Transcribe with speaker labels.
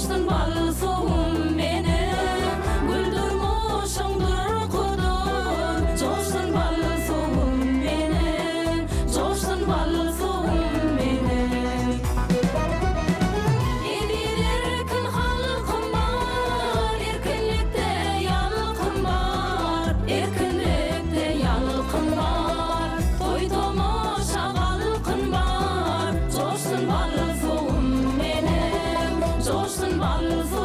Speaker 1: coşsun bal soğum benim, güldürmüşündür kudur. Coşsun bal soğum benim, coşsun bal soğum benim. Edir erkin halkım var, erkinlikte yalkın var, erkinlikte yalkın var. Toy tomoşa halkın var, coşsun bal soğum benim, coşsun bal soğum.